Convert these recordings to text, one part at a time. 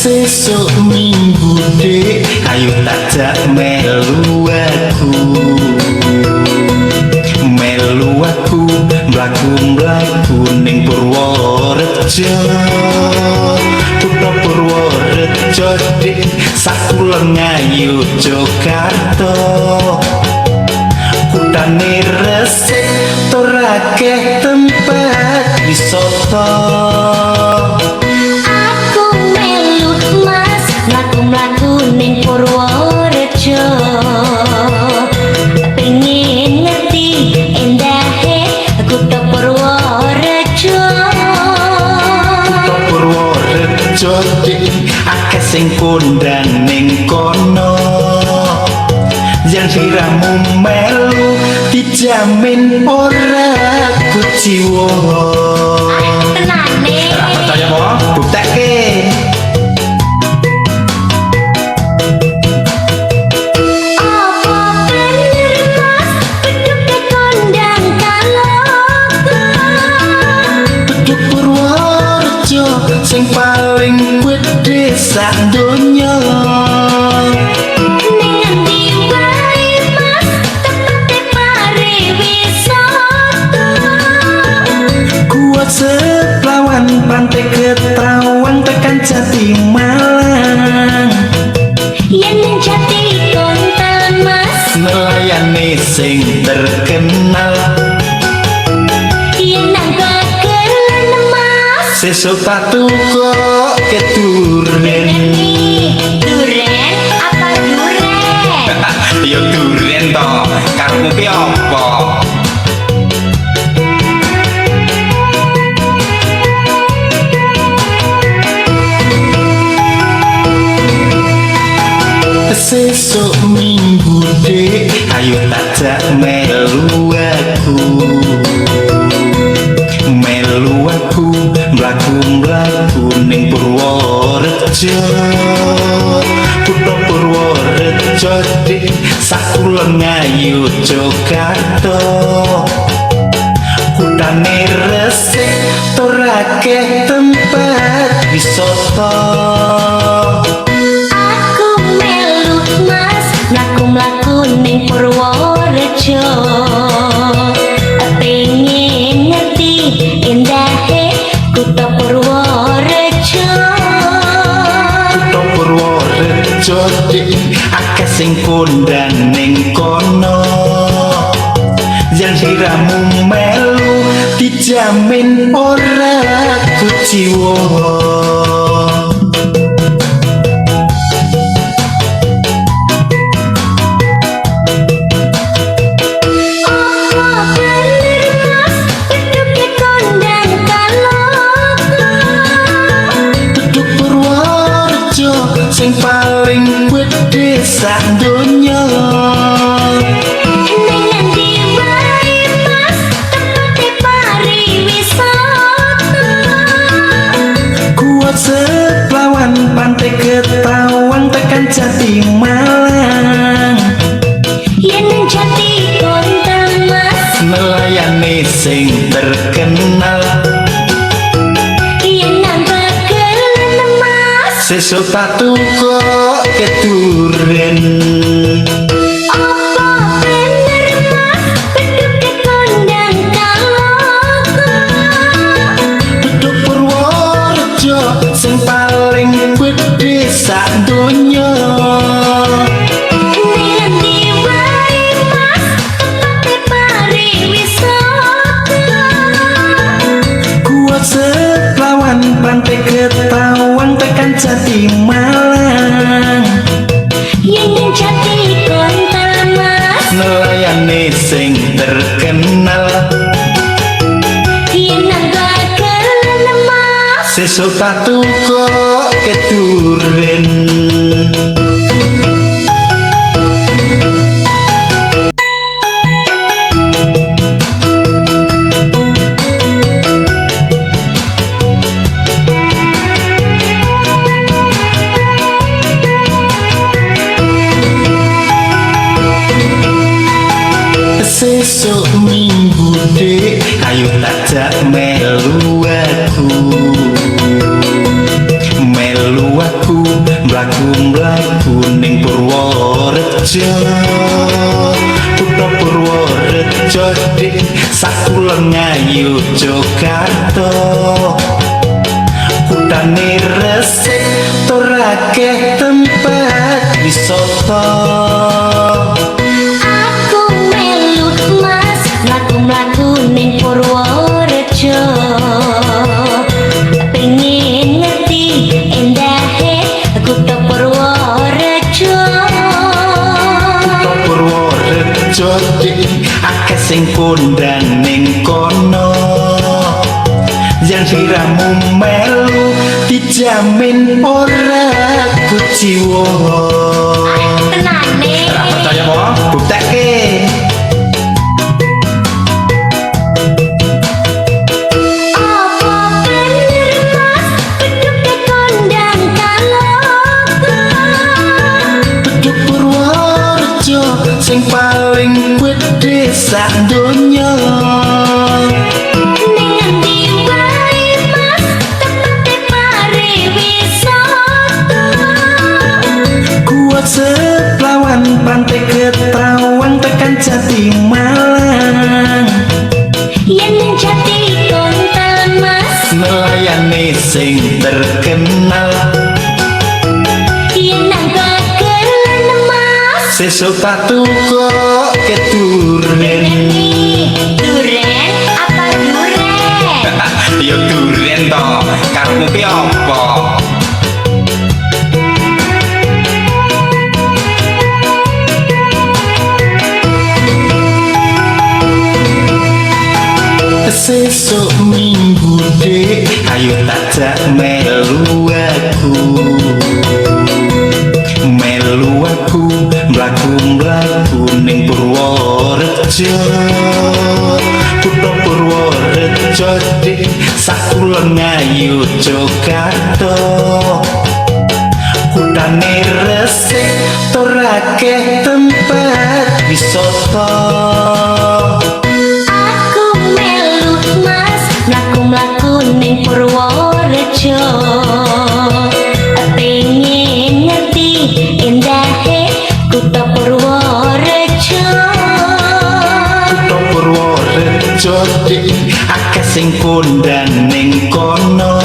Sesuk minggu dek, ayo tajak melu aku. Melu aku mlaku-mlaku ning Purworejo. Kutha Purworejo dek, sakuleng ayu Jakarta. Kutane resik tur akeh tempat wisata. Mlaku ning Purworejo, pengen ngerti endahe kutha Purworejo. Kutha Purworejo dik, akeh sing kondang ning kono. Yen siramu melu dijamin ora kuciwa. Tenane ora percaya apa? Buktekke. Sing paling gedhe sak donya. ning endi wae Mas, tempat pariwisata. Kuat Seplawan, Pantai Ketawang, tekan Jati Malang. Yen ning Jati Kontal Mas, Nelayane sing terkenal. yen nang Bagelen Mas, Sesuk tak tukok keduren. duren apa duren? Ya duren to, karepmu ki apa? Sesuk minggu dek, ayo tajak melu aku. Melu aku mlaku-mlaku ning Purworejo. Kutha Purworejo dik, sakuleng ayu Jakarta. Kutane resik tur akeh tempat wisata. Mlaku ning Purworejo, pengen ngerti endahe kutha Purworejo. Kutha Purworejo dik, akeh sing kondang ning kono. Yen siramu melu dijamin ora kuciwa. Sing paling gedhe sak donya. Ning endi wae Mas, tempat pariwisata. Kuat Seplawan, Pantai Ketawang, tekan Jati Malang. Yen ning Jati Kontal Mas, Nelayane sing terkenal. yen nang Bagelen Mas, Sesuk tak tukok keduren. apa bener Mas, beduk kondang kaloka. Beduk Purworejo, sing paling gedhe sak donya. Ning endi wae Mas, tempat pariwisata. Kuat Seplawan, Pantai Ketawang, tekan Jati Malang. Yen ning Jati Kontal Mas, Nelayane sing terkenal. yen nang Bagelen Mas, Sesuk tak tukok keduren. Sesuk minggu dek, ayo tajak melu aku. Melu aku Purworejo Kutha Purworejo dik sakulon ngayu Jakarta Kutane resik tur akeh tempat wisata Aku melu mas mlaku-mlaku ning Purworejo pengen ngerti endahe kutha Purworejo Kutha Purworejo dik akeh sing kondang ning kono yang diramu melu dijamin ora kuciwa tenane ora percaya apa buktekke apa bener mas beduk kondang kaloka Beduk Purworejo sing paling gedhe sak donya ning endi wae mas tempat pariwisata kuat seplawan pantai Ketrawang tekan Jati Malang yen ning Jati Kontal mas nelayane sing terkenal yen nang Bagelen mas sesuk tak tukok keduren duren apa duren ya duren to karepmu ki apa sesuk minggu dek ayo tak melu aku mlaku-mlaku ning Purworejo Kutha Purworejo dik sakulon ngayu Jakarta Kutane resik tur akeh tempat wisata aku melu mas mlaku-mlaku ning Purworejo pengen ngerti endahe kutha Purworejo Kutha Purworejo dik akeh sing kondang ning kono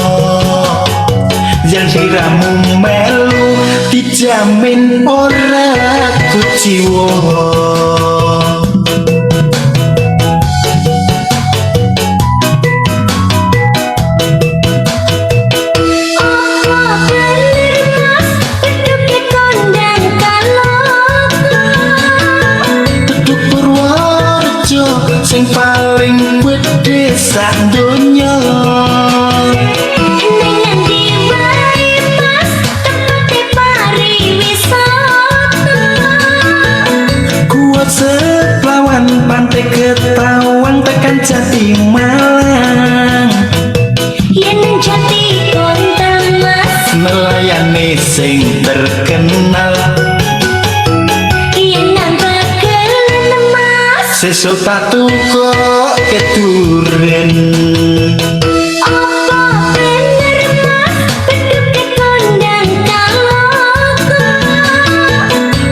yang diramu melu dijamin ora kuciwa apa bener mas beduk kondang kaloka Beduk Purworejo sing paling gedhe sak donya ning endi wae mas tempat pariwisata kuat seplawan pantai Ketrawang tekan Jati Malang yen ning Jati Kontal mas nelayane sing terkenal yen nang Bagelen mas sesuk tak tukok keduren apa bener mas beduk kondang kaloka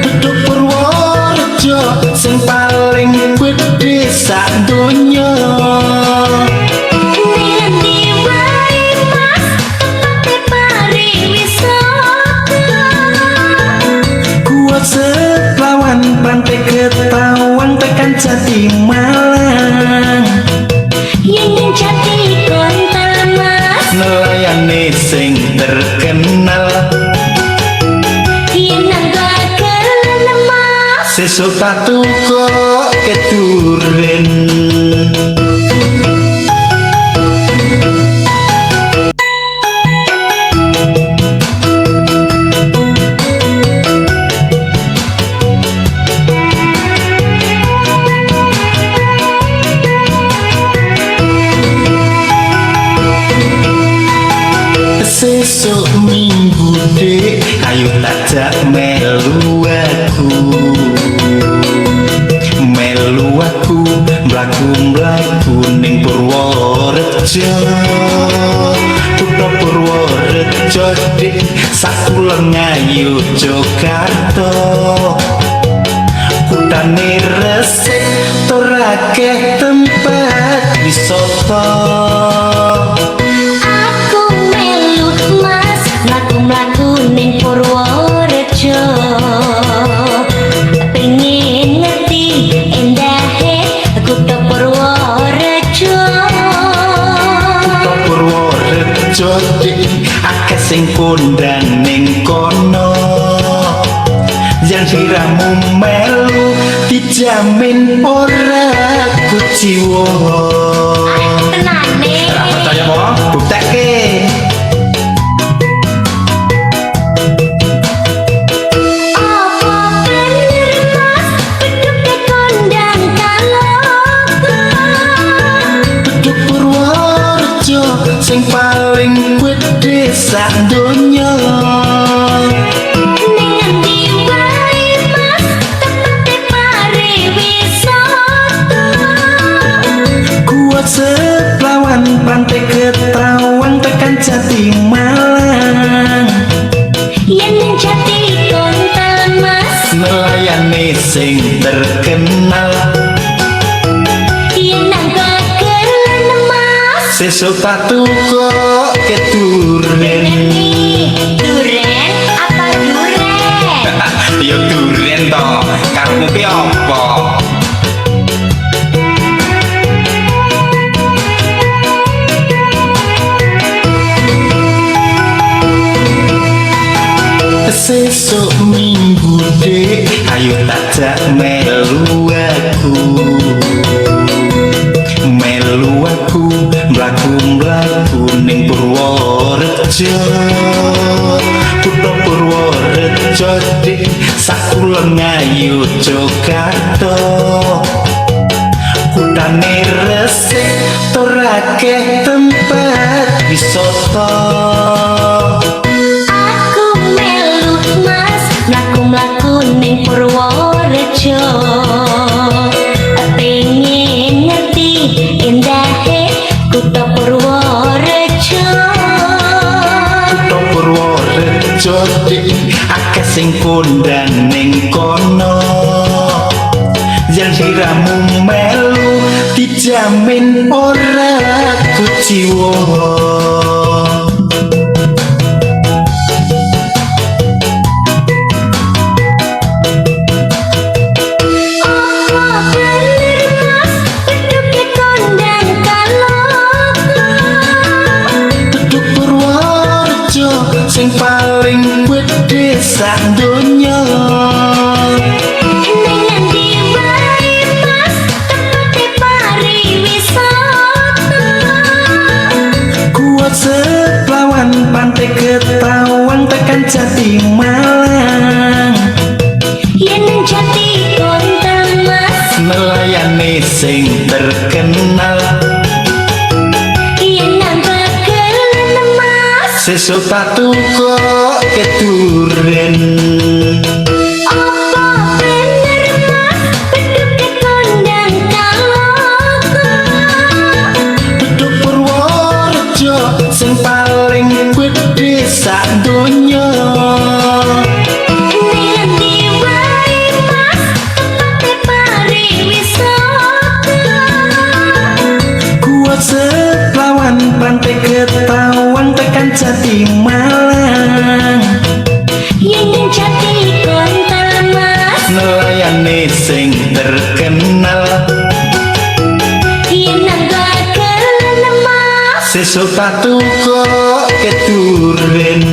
Beduk Purworejo sing paling gedhe sak donya ning endi wae mas tempat pariwisata kuat seplawan pantai Ketrawang tekan Jati Malang yen ning Jati Kontal mas nelayane sing terkenal yen nang Bagelen mas sesuk tak tukok keduren sesuk minggu dek ayo tak melu aku mlaku-mlaku ning Purworejo Kutha Purworejo dik sakulon ngayu Jakarta kudane resik ora akeh tempat wisata. Aku melu mas mlaku-mlaku ning Purworejo, pengen ngerti endahe kutha Purworejo. Kutha Purworejo akeh sing kondang ning kono, yang siramu melu dijamin ora kuciwa. Tenane Ora percaya apa? Buktekke. apa bener mas beduk kondang kaloku. Beduk Purworejo sing paling gedhe sak donya. Ning endi wae mas tempat pariwisata. Kuat Seplawan Pantai Ketawang tekan Jati Malang, Yen ning Jati Kontal mas, melayani sing terkenal. yen nang Bagelen mas. Sesuk tak tukok keduren. Duren apa duren? Ya duren to, karepmu ki apa? Sesuk minggu dek, ayo tajak melu aku. Melu aku mlaku-mlaku ning Purworejo. Kutha Purworejo dik sakulon ayu Jakarta. Kudane resik ora akeh tempat wisata. Aku melu mas mlaku-mlaku ning Purworejo, pengen ngerti endahe kutha Purworejo. Kutha Purworejo dik akeh sing kondang ning kono, yang siramu melu dijamin ora kuciwa. Apa bener mas beduk kondang kaloku. Beduk Purworejo sing paling gedhe sak donya. Ning endi wae mas tempat pariwisata. Kuat Seplawan Pantai Ketawang tekan Jati Malang, Yen ning Jati Kontal mas, melayani sing terkenal. yen nang Bagelen mas. Sesuk tak tukok keduren. Apa bener mas beduk kondang kaloku. Beduk Purworejo sing paling gedhe sak donya. Ning endi wae mas tempat pariwisata. Kuat Seplawan Pantai Ketawang tekan Jati Malang, Yen ning Jati Kontal mas, melayani sing terkenal. yen nang Bagelen mas. Sesuk tak tukok keduren.